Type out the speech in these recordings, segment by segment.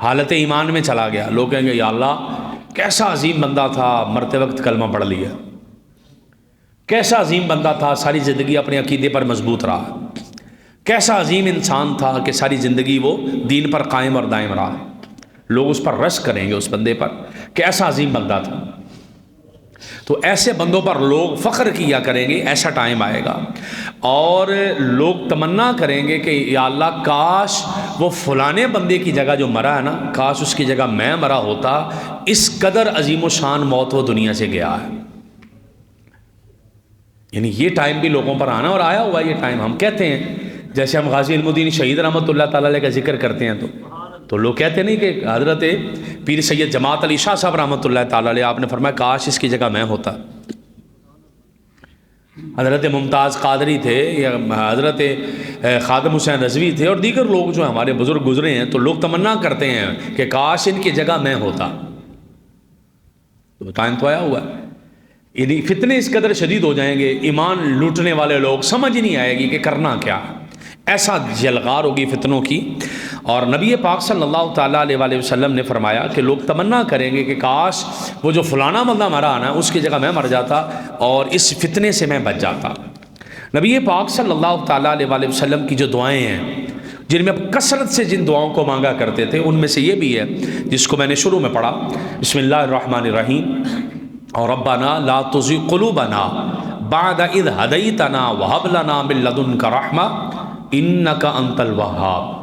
حالت ایمان میں چلا گیا، لوگ کہیں گے یا اللہ کیسا عظیم بندہ تھا، مرتے وقت کلمہ پڑھ لیا، کیسا عظیم بندہ تھا، ساری زندگی اپنے عقیدے پر مضبوط رہا، کیسا عظیم انسان تھا کہ ساری زندگی وہ دین پر قائم اور دائم رہا۔ لوگ اس پر رشک کریں گے، اس بندے پر کہ ایسا عظیم بندہ تھا۔ تو ایسے بندوں پر لوگ فخر کیا کریں گے، ایسا ٹائم آئے گا اور لوگ تمنا کریں گے کہ یا اللہ کاش وہ فلانے بندے کی جگہ جو مرا ہے نا، کاش اس کی جگہ میں مرا ہوتا، اس قدر عظیم و شان موت وہ دنیا سے گیا ہے۔ یعنی یہ ٹائم بھی لوگوں پر آنا اور آیا ہوا یہ ٹائم۔ ہم کہتے ہیں جیسے ہم غازی علم الدین شہید رحمۃ اللہ تعالی علیہ کا ذکر کرتے ہیں تو لوگ کہتے نہیں کہ حضرت پیر سید جماعت علی شاہ صاحب رحمۃ اللہ تعالی علیہ، آپ نے فرمایا کاش اس کی جگہ میں ہوتا۔ حضرت ممتاز قادری تھے یا حضرت خادم حسین رضوی تھے اور دیگر لوگ جو ہمارے بزرگ گزرے ہیں، تو لوگ تمنا کرتے ہیں کہ کاش ان کی جگہ میں ہوتا۔ تو ٹائم تو آیا ہوا ہے، یعنی فتنے اس قدر شدید ہو جائیں گے، ایمان لوٹنے والے لوگ سمجھ نہیں آئے گی کہ کرنا کیا ہے، ایسا جلغار ہوگی فتنوں کی۔ اور نبی پاک صلی اللہ تعالیٰ علیہ وآلہ وسلم نے فرمایا کہ لوگ تمنا کریں گے کہ کاش وہ جو فلانا بندہ مرا نا اس کی جگہ میں مر جاتا اور اس فتنے سے میں بچ جاتا۔ نبی پاک صلی اللہ تعالیٰ علیہ وآلہ وسلم کی جو دعائیں ہیں، جن میں کثرت سے جن دعاؤں کو مانگا کرتے تھے، ان میں سے یہ بھی ہے جس کو میں نے شروع میں پڑھا، بسم اللہ الرحمن الرحیم، اور ربنا لا تزغ قلوبنا بعد اذ ہدیتنا وہب لنا من لدنک رحمہ انک انت الوہاب۔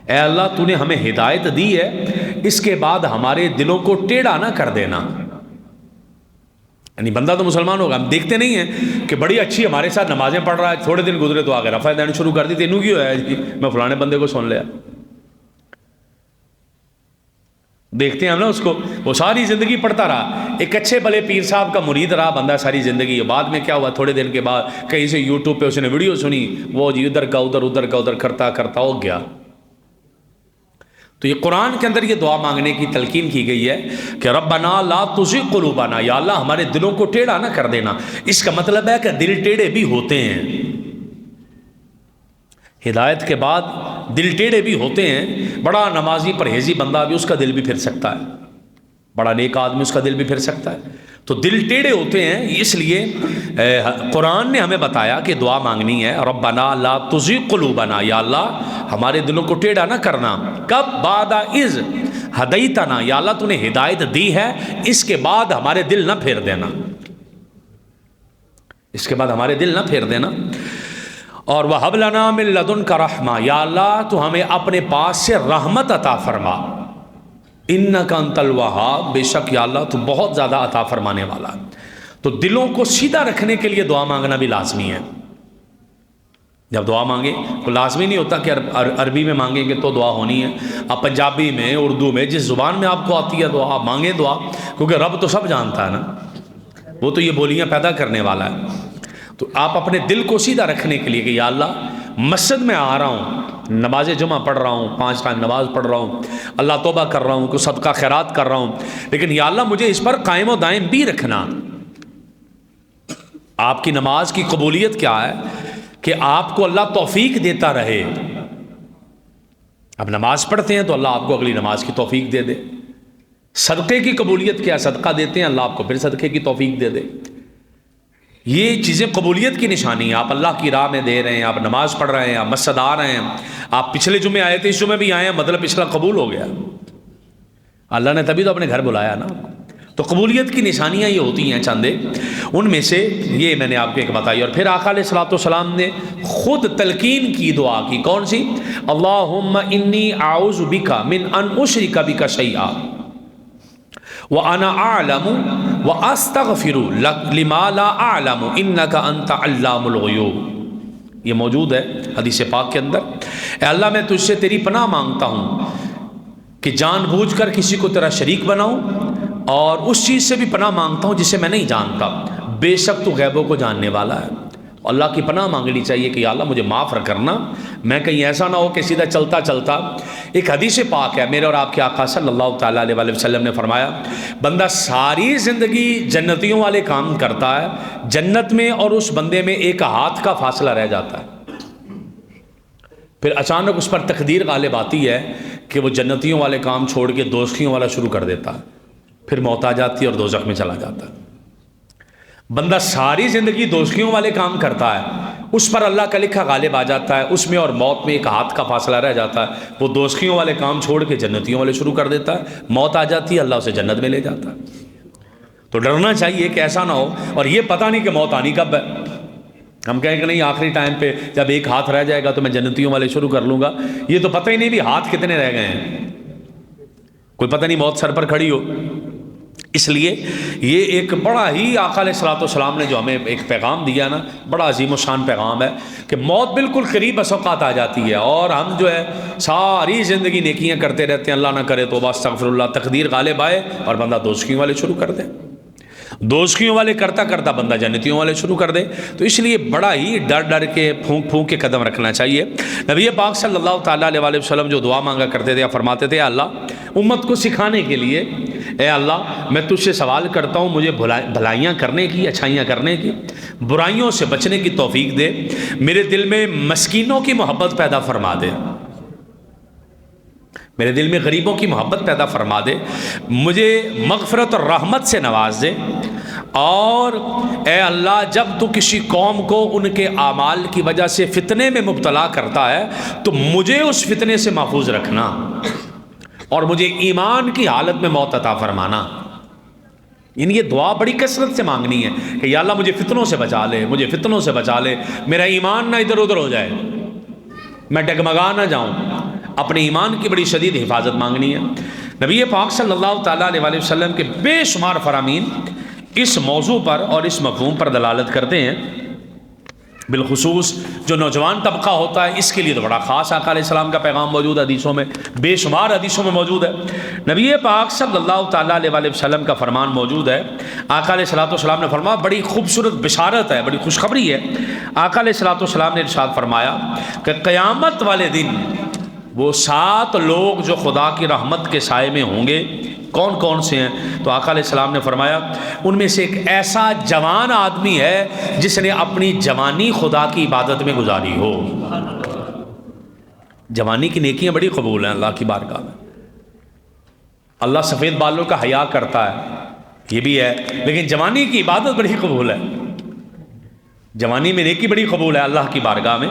اے اللہ تو نے ہمیں ہدایت دی ہے، اس کے بعد ہمارے دلوں کو ٹیڑھا نہ کر دینا۔ یعنی بندہ تو مسلمان ہوگا، ہم دیکھتے نہیں ہیں کہ بڑی اچھی ہمارے ساتھ نمازیں پڑھ رہا ہے، تھوڑے دن گزرے تو آگے رفع دین شروع کر دی، تینوں کیوں ہے جی میں فلانے بندے کو سن لیا۔ دیکھتے ہیں ہم نا اس کو، وہ ساری زندگی پڑھتا رہا، ایک اچھے بھلے پیر صاحب کا مرید رہا بندہ ساری زندگی، بعد میں کیا ہوا، تھوڑے دن کے بعد کہیں سے یوٹیوب پہ اس نے ویڈیو سنی، وہ جی ادھر کا ادھر، ادھر کا ادھر کرتا کرتا ہو گیا۔ تو یہ قرآن کے اندر یہ دعا مانگنے کی تلقین کی گئی ہے کہ ربنا لا تزغ قلوبنا، یا اللہ ہمارے دلوں کو ٹیڑھا نہ کر دینا۔ اس کا مطلب ہے کہ دل ٹیڑھے بھی ہوتے ہیں، ہدایت کے بعد دل ٹیڑھے بھی ہوتے ہیں۔ بڑا نمازی پرہیزی بندہ بھی اس کا دل بھی پھر سکتا ہے، بڑا نیک آدمی اس کا دل بھی پھر سکتا ہے۔ تو دل ٹیڑھے ہوتے ہیں، اس لیے قرآن نے ہمیں بتایا کہ دعا مانگنی ہے ربنا لا تزغ قلوبنا، یا اللہ ہمارے دلوں کو ٹیڑھا نہ کرنا۔ کب؟ بعد اذ ہدیتنا، یا اللہ تو نے ہدایت دی ہے، اس کے بعد ہمارے دل نہ پھیر دینا، اس کے بعد ہمارے دل نہ پھیر دینا۔ اور وَهَبْ لَنَا مِن لَدُنْكَ رَحْمَةً، یا اللہ تو ہمیں اپنے پاس سے رحمت عطا فرما، اِنَّكَ أَنْتَ الْوَهَّابُ، بے شک یا اللہ تو بہت زیادہ عطا فرمانے والا۔ تو دلوں کو سیدھا رکھنے کے لیے دعا مانگنا بھی لازمی ہے۔ جب دعا مانگیں تو لازمی نہیں ہوتا کہ عربی میں مانگیں گے تو دعا ہونی ہے، آپ پنجابی میں، اردو میں، جس زبان میں آپ کو آتی ہے دعا آپ مانگیں دعا، کیونکہ رب تو سب جانتا ہے نا، وہ تو یہ بولیاں پیدا کرنے والا ہے۔ تو آپ اپنے دل کو سیدھا رکھنے کے لیے کہ یا اللہ مسجد میں آ رہا ہوں، نماز جمعہ پڑھ رہا ہوں، 5 ٹائم نماز پڑھ رہا ہوں، اللہ توبہ کر رہا ہوں، کوئی صدقہ خیرات کر رہا ہوں، لیکن یا اللہ مجھے اس پر قائم و دائم بھی رکھنا۔ آپ کی نماز کی قبولیت کیا ہے کہ آپ کو اللہ توفیق دیتا رہے۔ اب نماز پڑھتے ہیں تو اللہ آپ کو اگلی نماز کی توفیق دے دے۔ صدقے کی قبولیت کیا ہے؟ صدقہ دیتے ہیں اللہ آپ کو پھر صدقے کی توفیق دے دے۔ یہ چیزیں قبولیت کی نشانی ہے۔ آپ اللہ کی راہ میں دے رہے ہیں، آپ نماز پڑھ رہے ہیں، آپ مسجد آ رہے ہیں، آپ پچھلے جمعے آئے تھے اس جمعے بھی آئے ہیں، مطلب پچھلا قبول ہو گیا، اللہ نے تبھی تو اپنے گھر بلایا نا۔ تو قبولیت کی نشانیاں یہ ہوتی ہیں چند، ان میں سے یہ میں نے آپ کو ایک بتائی۔ اور پھر آقا علیہ الصلوۃ والسلام نے خود تلقین کی دعا کی، کون سی؟ اللہم انی اعوذ بک من ان اشرک بک شیئا وَأَنَا أَعْلَمُ وَأَسْتَغْفِرُ لِمَا لَا أَعْلَمُ إِنَّكَ أَنْتَ عَلَّامُ الْغُیُوبِ۔ یہ موجود ہے حدیث پاک کے اندر۔ اے اللہ میں تجھ سے تیری پناہ مانگتا ہوں کہ جان بوجھ کر کسی کو تیرا شریک بناؤں، اور اس چیز سے بھی پناہ مانگتا ہوں جسے میں نہیں جانتا، بے شک تو غیبوں کو جاننے والا ہے۔ اللہ کی پناہ مانگنی چاہیے کہ یا اللہ مجھے معاف کرنا، میں کہیں ایسا نہ ہو کہ سیدھا چلتا چلتا۔ ایک حدیث پاک ہے میرے اور آپ کے آقا صلی اللہ تعالیٰ علیہ وآلہ وسلم نے فرمایا، بندہ ساری زندگی جنتیوں والے کام کرتا ہے، جنت میں اور اس بندے میں ایک ہاتھ کا فاصلہ رہ جاتا ہے۔ پھر اچانک اس پر تقدیر غالب آتی ہے کہ وہ جنتیوں والے کام چھوڑ کے دوزخیوں والا شروع کر دیتا ہے، پھر موت آ جاتی ہے اور دوزخ میں چلا جاتا ہے۔ بندہ ساری زندگی دوزخیوں والے کام کرتا ہے، اس پر اللہ کا لکھا غالب آ جاتا ہے، اس میں اور موت میں ایک ہاتھ کا فاصلہ رہ جاتا ہے، وہ دوزخیوں والے کام چھوڑ کے جنتیوں والے شروع کر دیتا ہے، موت آ جاتی ہے، اللہ اسے جنت میں لے جاتا ہے۔ تو ڈرنا چاہیے کہ ایسا نہ ہو، اور یہ پتہ نہیں کہ موت آنی کب ہے۔ ہم کہیں کہ نہیں آخری ٹائم پہ جب ایک ہاتھ رہ جائے گا تو میں جنتیوں والے شروع کر لوں گا، یہ تو پتہ ہی نہیں بھی ہاتھ کتنے رہ گئے ہیں، کوئی پتہ نہیں موت سر پر کھڑی ہو۔ اس لیے یہ ایک بڑا ہی آقا علیہ الصلوۃ والسلام نے جو ہمیں ایک پیغام دیا نا، بڑا عظیم الشان پیغام ہے کہ موت بالکل قریب بس اوقات آ جاتی ہے، اور ہم جو ہے ساری زندگی نیکیاں کرتے رہتے ہیں، اللہ نہ کرے توبہ استغفر اللہ، تقدیر غالب آئے اور بندہ دوزخیوں والے شروع کر دے، دوزخیوں والے کرتا کرتا بندہ جنتیوں والے شروع کر دے۔ تو اس لیے بڑا ہی ڈر ڈر کے پھونک پھونک کے قدم رکھنا چاہیے۔ نبی پاک صلی اللہ تعالیٰ علیہ وآلہ وسلم جو دعا مانگا کرتے تھے یا فرماتے تھے، اللہ امت کو سکھانے کے لیے، اے اللہ میں تجھ سے سوال کرتا ہوں مجھے بھلائیاں کرنے کی، اچھائیاں کرنے کی، برائیوں سے بچنے کی توفیق دے، میرے دل میں مسکینوں کی محبت پیدا فرما دے، میرے دل میں غریبوں کی محبت پیدا فرما دے، مجھے مغفرت اور رحمت سے نواز دے، اور اے اللہ جب تو کسی قوم کو ان کے اعمال کی وجہ سے فتنے میں مبتلا کرتا ہے تو مجھے اس فتنے سے محفوظ رکھنا، اور مجھے ایمان کی حالت میں موت عطا فرمانا۔ یعنی یہ دعا بڑی کثرت سے مانگنی ہے کہ یا اللہ مجھے فتنوں سے بچا لے، مجھے فتنوں سے بچا لے، میرا ایمان نہ ادھر ادھر ہو جائے، میں ڈگمگا نہ جاؤں، اپنے ایمان کی بڑی شدید حفاظت مانگنی ہے۔ نبی پاک صلی اللہ تعالیٰ علیہ وآلہ وسلم کے بے شمار فرامین اس موضوع پر اور اس مفہوم پر دلالت کرتے ہیں، بالخصوص جو نوجوان طبقہ ہوتا ہے اس کے لیے تو بڑا خاص آقا علیہ السلام کا پیغام موجود ہے، حدیثوں میں بے شمار حدیثوں میں موجود ہے۔ نبی پاک صلی اللہ تعالیٰ علیہ وآلہ وسلم کا فرمان موجود ہے، آقا علیہ السلام نے فرمایا، بڑی خوبصورت بشارت ہے، بڑی خوشخبری ہے۔ آقا علیہ السلام نے ارشاد فرمایا کہ قیامت والے دن وہ 7 لوگ جو خدا کی رحمت کے سائے میں ہوں گے، کون کون سے ہیں؟ تو آقا علیہ السلام نے فرمایا ان میں سے ایک ایسا جوان آدمی ہے جس نے اپنی جوانی خدا کی عبادت میں گزاری ہو۔ جوانی کی نیکیاں بڑی قبول ہیں اللہ کی بارگاہ میں، اللہ سفید بالوں کا حیا کرتا ہے، یہ بھی ہے، لیکن جوانی کی عبادت بڑی قبول ہے، جوانی میں نیکی بڑی قبول ہے اللہ کی بارگاہ میں۔